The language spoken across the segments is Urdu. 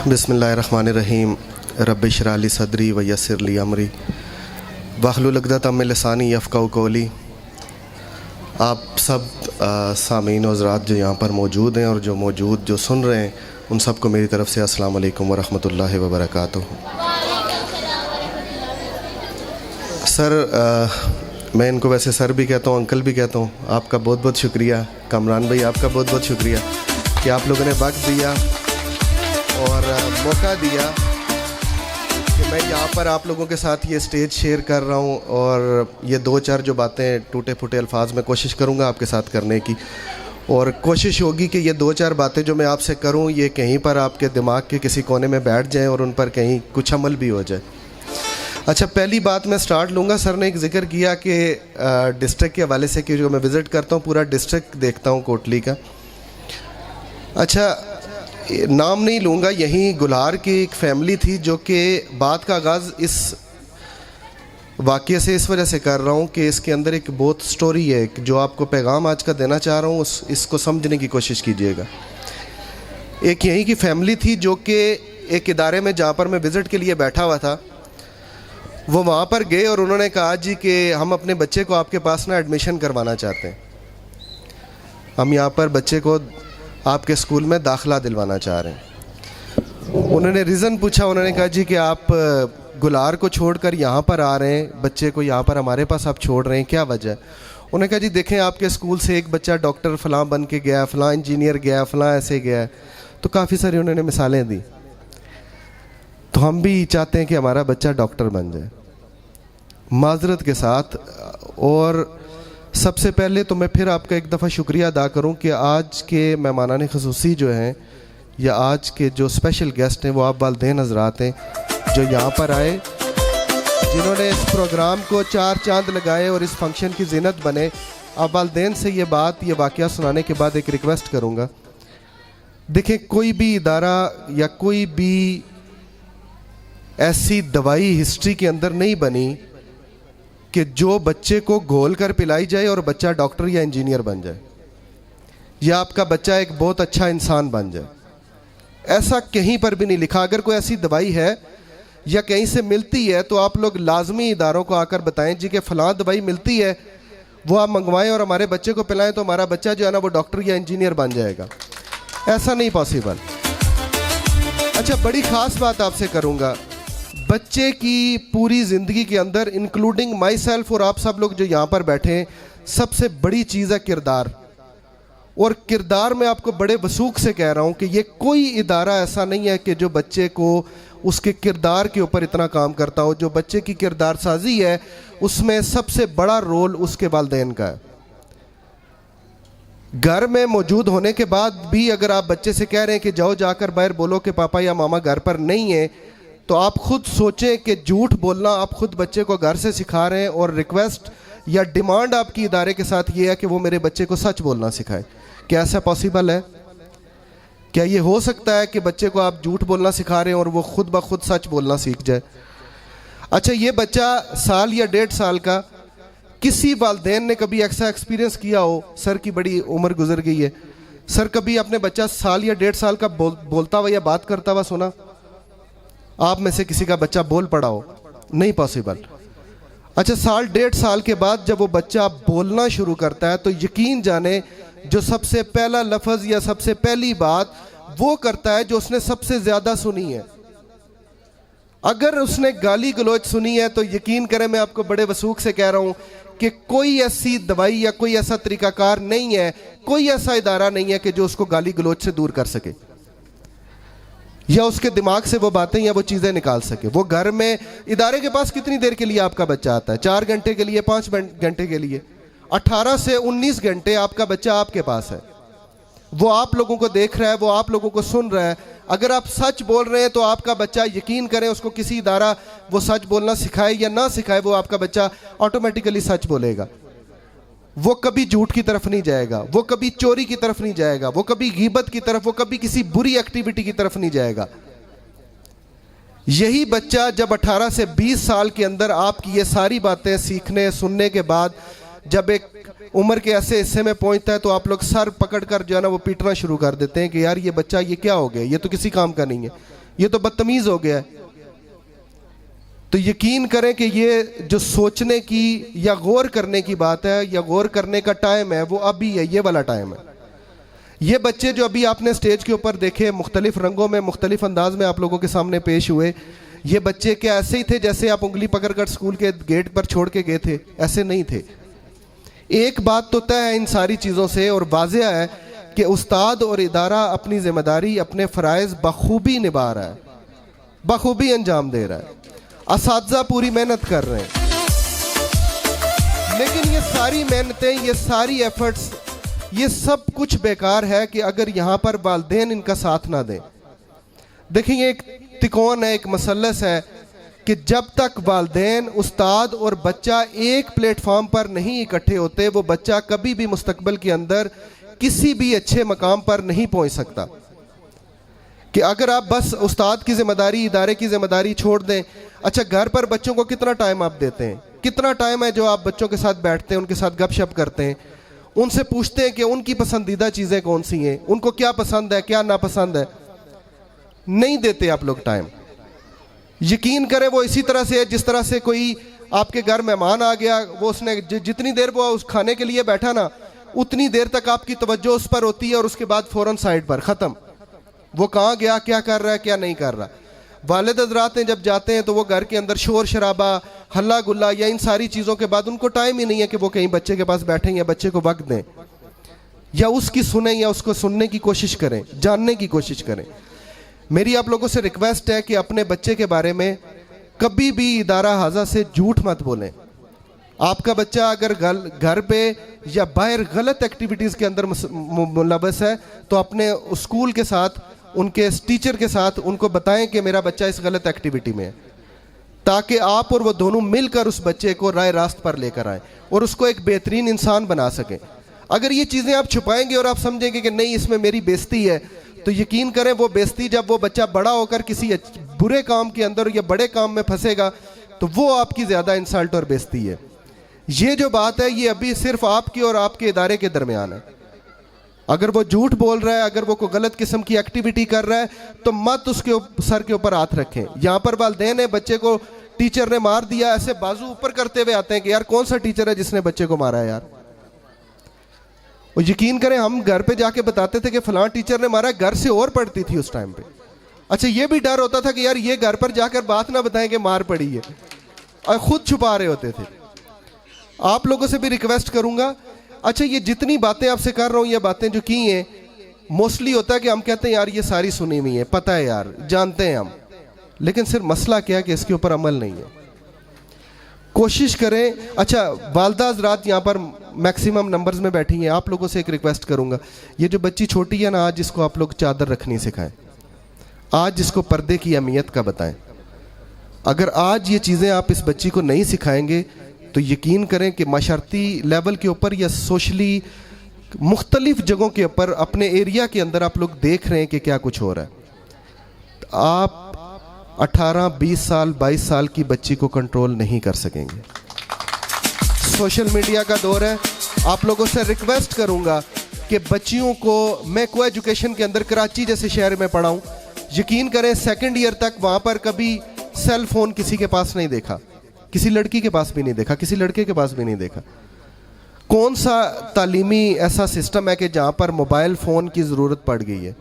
بسم اللہ الرحمن الرحیم رب اشرح لی صدری ویسر لی امری واحلل عقدۃ من لسانی یفقہوا قولی۔ آپ سب سامعین و حضرات جو یہاں پر موجود ہیں اور جو سن رہے ہیں، ان سب کو میری طرف سے السلام علیکم ورحمۃ اللہ وبرکاتہ۔ سر، میں ان کو ویسے سر بھی کہتا ہوں، انکل بھی کہتا ہوں۔ آپ کا بہت بہت شکریہ، کامران بھائی آپ کا بہت بہت شکریہ کہ آپ لوگوں نے وقت دیا اور موقع دیا کہ میں یہاں پر آپ لوگوں کے ساتھ یہ اسٹیج شیئر کر رہا ہوں، اور یہ دو چار جو باتیں ٹوٹے پھوٹے الفاظ میں کوشش کروں گا آپ کے ساتھ کرنے کی، اور کوشش ہوگی کہ یہ دو چار باتیں جو میں آپ سے کروں یہ کہیں پر آپ کے دماغ کے کسی کونے میں بیٹھ جائیں اور ان پر کہیں کچھ عمل بھی ہو جائے۔ اچھا، پہلی بات میں سٹارٹ لوں گا۔ سر نے ایک ذکر کیا کہ ڈسٹرکٹ کے حوالے سے کہ جو میں وزٹ کرتا ہوں پورا ڈسٹرکٹ دیکھتا ہوں کوٹلی کا۔ اچھا، نام نہیں لوں گا، یہیں گلہار کی ایک فیملی تھی جو کہ بات کا آغاز اس واقعے سے اس وجہ سے کر رہا ہوں کہ اس کے اندر ایک بہت سٹوری ہے جو آپ کو پیغام آج کا دینا چاہ رہا ہوں، اس کو سمجھنے کی کوشش کیجیے گا۔ ایک یہیں کی فیملی تھی جو کہ ایک ادارے میں جہاں پر میں وزٹ کے لیے بیٹھا ہوا تھا، وہ وہاں پر گئے اور انہوں نے کہا جی کہ ہم اپنے بچے کو آپ کے پاس نا ایڈمیشن کروانا چاہتے ہیں، ہم یہاں پر بچے کو آپ کے اسکول میں داخلہ دلوانا چاہ رہے ہیں۔ انہوں نے ریزن پوچھا، انہوں نے کہا جی کہ آپ گلہار کو چھوڑ کر یہاں پر آ رہے ہیں، بچے کو یہاں پر ہمارے پاس آپ چھوڑ رہے ہیں، کیا وجہ ہے؟ انہوں نے کہا جی دیکھیں آپ کے اسکول سے ایک بچہ ڈاکٹر فلاں بن کے گیا، فلاں انجینئر گیا، فلاں ایسے گیا ہے، تو کافی ساری انہوں نے مثالیں دی۔ تو ہم بھی چاہتے ہیں کہ ہمارا بچہ ڈاکٹر بن جائے، معذرت کے ساتھ۔ اور سب سے پہلے تو میں پھر آپ کا ایک دفعہ شکریہ ادا کروں کہ آج کے مہمانان خصوصی جو ہیں یا آج کے جو اسپیشل گیسٹ ہیں وہ آپ والدین حضرات ہیں جو یہاں پر آئے، جنہوں نے اس پروگرام کو چار چاند لگائے اور اس فنکشن کی زینت بنے۔ آپ والدین سے یہ واقعہ سنانے کے بعد ایک ریکویسٹ کروں گا۔ دیکھیں، کوئی بھی ادارہ یا کوئی بھی ایسی دوائی ہسٹری کے اندر نہیں بنی کہ جو بچے کو گھول کر پلائی جائے اور بچہ ڈاکٹر یا انجینئر بن جائے یا آپ کا بچہ ایک بہت اچھا انسان بن جائے، ایسا کہیں پر بھی نہیں لکھا۔ اگر کوئی ایسی دوائی ہے یا کہیں سے ملتی ہے تو آپ لوگ لازمی اداروں کو آ کر بتائیں جی کہ فلاں دوائی ملتی ہے، وہ آپ منگوائیں اور ہمارے بچے کو پلائیں تو ہمارا بچہ جو ہے نا وہ ڈاکٹر یا انجینئر بن جائے گا۔ ایسا نہیں پاسبل۔ اچھا، بڑی خاص بات آپ سے کروں گا، بچے کی پوری زندگی کے اندر انکلوڈنگ مائی سیلف اور آپ سب لوگ جو یہاں پر بیٹھے ہیں، سب سے بڑی چیز ہے کردار۔ اور کردار میں آپ کو بڑے وثوق سے کہہ رہا ہوں کہ یہ کوئی ادارہ ایسا نہیں ہے کہ جو بچے کو اس کے کردار کے اوپر اتنا کام کرتا ہو۔ جو بچے کی کردار سازی ہے اس میں سب سے بڑا رول اس کے والدین کا ہے۔ گھر میں موجود ہونے کے بعد بھی اگر آپ بچے سے کہہ رہے ہیں کہ جاؤ جا کر باہر بولو کہ پاپا یا ماما گھر پر نہیں ہیں، تو آپ خود سوچیں کہ جھوٹ بولنا آپ خود بچے کو گھر سے سکھا رہے ہیں، اور ریکویسٹ یا ڈیمانڈ آپ کی ادارے کے ساتھ یہ ہے کہ وہ میرے بچے کو سچ بولنا سکھائے۔ کیا ایسا پاسبل ہے؟ کیا یہ ہو سکتا ہے کہ بچے کو آپ جھوٹ بولنا سکھا رہے ہیں اور وہ خود بخود سچ بولنا سیکھ جائے؟ اچھا، یہ بچہ سال یا 1.5 سال کا، کسی والدین نے کبھی ایسا ایکسپیرینس کیا ہو؟ سر کی بڑی عمر گزر گئی ہے، سر کبھی اپنے بچہ سال یا 1.5 سال کا بولتا ہوا یا بات کرتا ہوا سنا؟ آپ میں سے کسی کا بچہ بول پڑا ہو؟ نہیں پاسبل۔ اچھا، سال 1.5 سال کے بعد جب وہ بچہ بولنا شروع کرتا ہے تو یقین جانے جو سب سے پہلا لفظ یا سب سے پہلی بات وہ کرتا ہے جو اس نے سب سے زیادہ سنی ہے۔ اگر اس نے گالی گلوچ سنی ہے تو یقین کریں، میں آپ کو بڑے وثوق سے کہہ رہا ہوں کہ کوئی ایسی دوائی یا کوئی ایسا طریقہ کار نہیں ہے، کوئی ایسا ادارہ نہیں ہے کہ جو اس کو گالی گلوچ سے دور کر سکے یا اس کے دماغ سے وہ باتیں یا وہ چیزیں نکال سکے۔ وہ گھر میں ادارے کے پاس کتنی دیر کے لیے آپ کا بچہ آتا ہے؟ 4 گھنٹے کے لیے، 5 گھنٹے کے لیے؟ 18 سے 19 گھنٹے آپ کا بچہ آپ کے پاس ہے، وہ آپ لوگوں کو دیکھ رہا ہے، وہ آپ لوگوں کو سن رہا ہے۔ اگر آپ سچ بول رہے ہیں تو آپ کا بچہ، یقین کریں، اس کو کسی ادارہ وہ سچ بولنا سکھائے یا نہ سکھائے، وہ آپ کا بچہ آٹومیٹیکلی سچ بولے گا۔ وہ کبھی جھوٹ کی طرف نہیں جائے گا، وہ کبھی چوری کی طرف نہیں جائے گا، وہ کبھی غیبت کی طرف، وہ کبھی کسی بری ایکٹیویٹی کی طرف نہیں جائے گا۔ یہی بچہ جب 18 سے 20 سال کے اندر آپ کی یہ ساری باتیں سیکھنے سننے کے بعد جب ایک عمر کے ایسے حصے میں پہنچتا ہے تو آپ لوگ سر پکڑ کر جو ہے نا وہ پیٹنا شروع کر دیتے ہیں کہ یار یہ بچہ یہ کیا ہو گیا، یہ تو کسی کام کا نہیں ہے۔ یہ تو بدتمیز ہو گیا ہے. تو یقین کریں کہ یہ جو سوچنے کی یا غور کرنے کی بات ہے یا غور کرنے کا ٹائم ہے وہ ابھی ہے, یہ والا ٹائم ہے. یہ بچے جو ابھی آپ نے سٹیج کے اوپر دیکھے, مختلف رنگوں میں مختلف انداز میں آپ لوگوں کے سامنے پیش ہوئے, یہ بچے کیا ایسے ہی تھے جیسے آپ انگلی پکڑ کر اسکول کے گیٹ پر چھوڑ کے گئے تھے؟ ایسے نہیں تھے. ایک بات تو طے ہے ان ساری چیزوں سے اور واضح ہے کہ استاد اور ادارہ اپنی ذمہ داری, اپنے فرائض بخوبی نبھا رہا ہے, بخوبی انجام دے رہا ہے. اساتذہ پوری محنت کر رہے ہیں, لیکن یہ ساری محنتیں, یہ ساری ایفرٹس, یہ سب کچھ بیکار ہے کہ اگر یہاں پر والدین ان کا ساتھ نہ دیں. دیکھیں یہ ایک تکون ہے, ایک مثلث ہے کہ جب تک والدین, استاد اور بچہ ایک پلیٹ فارم پر نہیں اکٹھے ہوتے, وہ بچہ کبھی بھی مستقبل کے اندر کسی بھی اچھے مقام پر نہیں پہنچ سکتا. کہ اگر آپ بس استاد کی ذمہ داری, ادارے کی ذمہ داری چھوڑ دیں. اچھا گھر پر بچوں کو کتنا ٹائم آپ دیتے ہیں؟ کتنا ٹائم ہے جو آپ بچوں کے ساتھ بیٹھتے ہیں, ان کے ساتھ گپ شپ کرتے ہیں, ان سے پوچھتے ہیں کہ ان کی پسندیدہ چیزیں کون سی ہیں, ان کو کیا پسند ہے, کیا ناپسند ہے؟ نہیں دیتے آپ لوگ ٹائم. یقین کریں وہ اسی طرح سے ہے جس طرح سے کوئی آپ کے گھر مہمان آ گیا, وہ اس نے جتنی دیر وہ اس کھانے کے لیے بیٹھا نا, اتنی دیر تک آپ کی توجہ اس پر ہوتی ہے اور اس کے بعد فوراً سائڈ پر, ختم. وہ کہاں گیا, کیا کر رہا ہے, کیا نہیں کر رہا. والد حضرات نے جب جاتے ہیں تو وہ گھر کے اندر شور شرابہ, ہلہ گلا یا ان ساری چیزوں کے بعد ان کو ٹائم ہی نہیں ہے کہ وہ کہیں بچے کے پاس بیٹھیں یا بچے کو وقت دیں یا اس کی سنیں یا اس کو سننے کی کوشش کریں, جاننے کی کوشش کریں. میری آپ لوگوں سے ریکویسٹ ہے کہ اپنے بچے کے بارے میں کبھی بھی ادارہ حاضہ سے جھوٹ مت بولیں. آپ کا بچہ اگر گھر پہ یا باہر غلط ایکٹیویٹیز کے اندر ملوث ہے تو اپنے اسکول کے ساتھ, ان کے ٹیچر کے ساتھ ان کو بتائیں کہ میرا بچہ اس غلط ایکٹیویٹی میں ہے, تاکہ آپ اور وہ دونوں مل کر اس بچے کو راہ راست پر لے کر آئیں اور اس کو ایک بہترین انسان بنا سکیں. اگر یہ چیزیں آپ چھپائیں گے اور آپ سمجھیں گے کہ نہیں اس میں میری بےزتی ہے, تو یقین کریں وہ بےزتی جب وہ بچہ بڑا ہو کر کسی برے کام کے اندر یا بڑے کام میں پھنسے گا تو وہ آپ کی زیادہ انسلٹ اور بےزتی ہے. یہ جو بات ہے یہ ابھی صرف آپ کی اور آپ کے ادارے کے درمیان ہے. اگر وہ جھوٹ بول رہا ہے, اگر وہ کوئی غلط قسم کی ایکٹیویٹی کر رہا ہے تو مت اس کے سر کے اوپر ہاتھ رکھیں. یہاں پر والدین ہیں, بچے کو ٹیچر نے مار دیا, ایسے بازو اوپر کرتے ہوئے آتے ہیں کہ یار کون سا ٹیچر ہے جس نے بچے کو مارا ہے یار. اور یقین کریں ہم گھر پہ جا کے بتاتے تھے کہ فلاں ٹیچر نے مارا ہے, گھر سے اور پڑھتی تھی اس ٹائم پہ. اچھا یہ بھی ڈر ہوتا تھا کہ یار یہ گھر پر جا کر بات نہ بتائیں کہ مار پڑی ہے, اور خود چھپا رہے ہوتے تھے. آپ لوگوں سے بھی ریکویسٹ کروں گا, اچھا یہ جتنی باتیں آپ سے کر رہا ہوں, یہ باتیں جو کی ہیں موسٹلی ہوتا ہے کہ ہم کہتے ہیں یار یہ ساری سنی ہوئی ہیں, پتہ ہے یار, جانتے ہیں ہم, لیکن صرف مسئلہ کیا ہے کہ اس کے اوپر عمل نہیں ہے. کوشش کریں. اچھا والدہ حضرات یہاں پر میکسیمم نمبرز میں بیٹھی ہیں, آپ لوگوں سے ایک ریکویسٹ کروں گا, یہ جو بچی چھوٹی ہے نا, آج اس کو آپ لوگ چادر رکھنی سکھائیں, آج اس کو پردے کی اہمیت کا بتائیں. اگر آج یہ چیزیں آپ اس بچی کو نہیں سکھائیں گے تو یقین کریں کہ معاشرتی لیول کے اوپر یا سوشلی مختلف جگہوں کے اوپر اپنے ایریا کے اندر آپ لوگ دیکھ رہے ہیں کہ کیا کچھ ہو رہا ہے. آپ 18, 20 سال, 22 سال کی بچی کو کنٹرول نہیں کر سکیں گے. سوشل میڈیا کا دور ہے. آپ لوگوں سے ریکویسٹ کروں گا کہ بچیوں کو, میں کو ایجوکیشن کے اندر کراچی جیسے شہر میں پڑھا ہوں, یقین کریں سیکنڈ ایئر تک وہاں پر کبھی سیل فون کسی کے پاس نہیں دیکھا, کسی لڑکی کے پاس بھی نہیں دیکھا, کسی لڑکے کے پاس بھی نہیں دیکھا. کون سا تعلیمی ایسا سسٹم ہے کہ جہاں پر موبائل فون کی ضرورت پڑ گئی ہے؟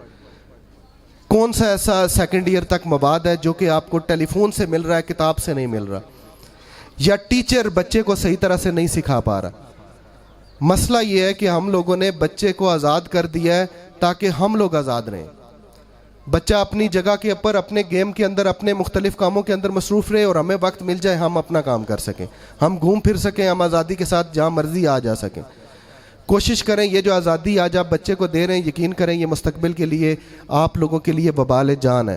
کون سا ایسا سیکنڈ ایئر تک مواد ہے جو کہ آپ کو ٹیلی فون سے مل رہا ہے, کتاب سے نہیں مل رہا, یا ٹیچر بچے کو صحیح طرح سے نہیں سکھا پا رہا؟ مسئلہ یہ ہے کہ ہم لوگوں نے بچے کو آزاد کر دیا ہے تاکہ ہم لوگ آزاد رہیں. بچہ اپنی جگہ کے اوپر, اپنے گیم کے اندر, اپنے مختلف کاموں کے اندر مصروف رہے اور ہمیں وقت مل جائے ہم اپنا کام کر سکیں, ہم گھوم پھر سکیں, ہم آزادی کے ساتھ جہاں مرضی آ جا سکیں. کوشش کریں یہ جو آزادی آج آپ بچے کو دے رہے ہیں, یقین کریں یہ مستقبل کے لیے آپ لوگوں کے لیے وبال جان ہے.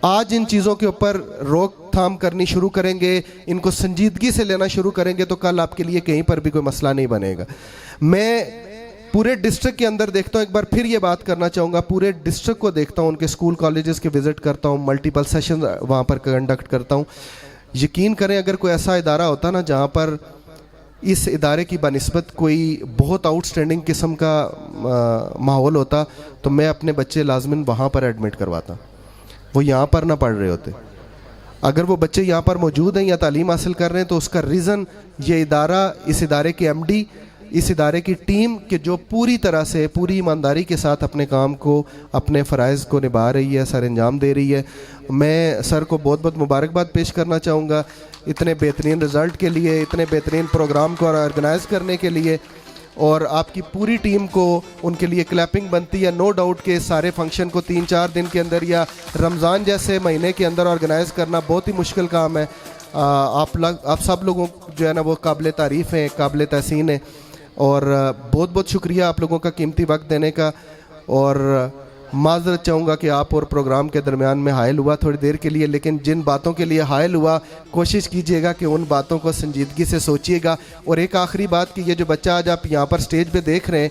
آج ان چیزوں کے اوپر روک تھام کرنی شروع کریں گے, ان کو سنجیدگی سے لینا شروع کریں گے تو کل آپ کے لیے کہیں پر بھی کوئی مسئلہ نہیں بنے گا. میں پورے ڈسٹرکٹ کے اندر دیکھتا ہوں, ایک بار پھر یہ بات کرنا چاہوں گا, پورے ڈسٹرکٹ کو دیکھتا ہوں, ان کے اسکول کالجز کے وزٹ کرتا ہوں, ملٹیپل سیشن وہاں پر کنڈکٹ کرتا ہوں. یقین کریں اگر کوئی ایسا ادارہ ہوتا نا جہاں پر اس ادارے کی بنسبت کوئی بہت آؤٹ اسٹینڈنگ قسم کا ماحول ہوتا تو میں اپنے بچے لازماً وہاں پر ایڈمٹ کرواتا. وہ یہاں پر نہ پڑھ رہے ہوتے. اگر وہ بچے یہاں پر موجود ہیں یا تعلیم حاصل کر رہے ہیں تو اس کا ریزن یہ ادارہ, اس ادارے کے ایم ڈی, اس ادارے کی ٹیم کہ جو پوری طرح سے پوری ایمانداری کے ساتھ اپنے کام کو, اپنے فرائض کو نبھا رہی ہے, سر انجام دے رہی ہے. میں سر کو بہت بہت مبارکباد پیش کرنا چاہوں گا اتنے بہترین رزلٹ کے لیے, اتنے بہترین پروگرام کو آرگنائز کرنے کے لیے, اور آپ کی پوری ٹیم کو ان کے لیے کلیپنگ بنتی ہے. نو ڈاؤٹ کہ سارے فنکشن کو 3-4 دن کے اندر یا رمضان جیسے مہینے کے اندر آرگنائز کرنا بہت ہی مشکل کام ہے. آپ سب لوگوں جو ہے نا وہ قابل تعریف ہیں, قابل تحسین ہیں, اور بہت بہت شکریہ آپ لوگوں کا قیمتی وقت دینے کا. اور معذرت چاہوں گا کہ آپ اور پروگرام کے درمیان میں حائل ہوا تھوڑی دیر کے لیے, لیکن جن باتوں کے لیے حائل ہوا کوشش کیجئے گا کہ ان باتوں کو سنجیدگی سے سوچئے گا. اور ایک آخری بات کہ یہ جو بچہ آج آپ یہاں پر سٹیج پہ دیکھ رہے ہیں,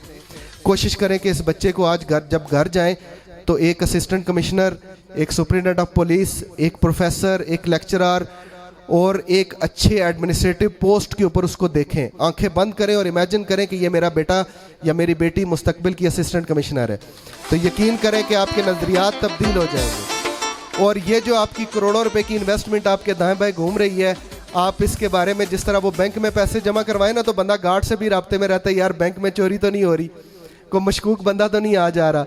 کوشش کریں کہ اس بچے کو آج جب گھر جائیں تو ایک اسسٹنٹ کمشنر, ایک سپرنٹینڈنٹ آف پولیس, ایک پروفیسر, ایک لیکچرار اور ایک اچھے ایڈمنسٹریٹو پوسٹ کے اوپر اس کو دیکھیں. آنکھیں بند کریں اور امیجن کریں کہ یہ میرا بیٹا یا میری بیٹی مستقبل کی اسسٹنٹ کمشنر ہے, تو یقین کریں کہ آپ کے نظریات تبدیل ہو جائیں گے. اور یہ جو آپ کی کروڑوں روپے کی انویسٹمنٹ آپ کے دائیں بائیں گھوم رہی ہے, آپ اس کے بارے میں جس طرح وہ بینک میں پیسے جمع کروائیں نا تو بندہ گارڈ سے بھی رابطے میں رہتا ہے, یار بینک میں چوری تو نہیں ہو رہی, کوئی مشکوک بندہ تو نہیں آ جا رہا.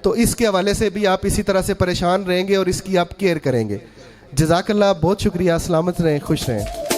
تو اس کے حوالے سے بھی آپ اسی طرح سے پریشان رہیں گے اور اس کی آپ کیئر کریں گے. جزاک اللہ, بہت شکریہ, سلامت رہیں, خوش رہیں.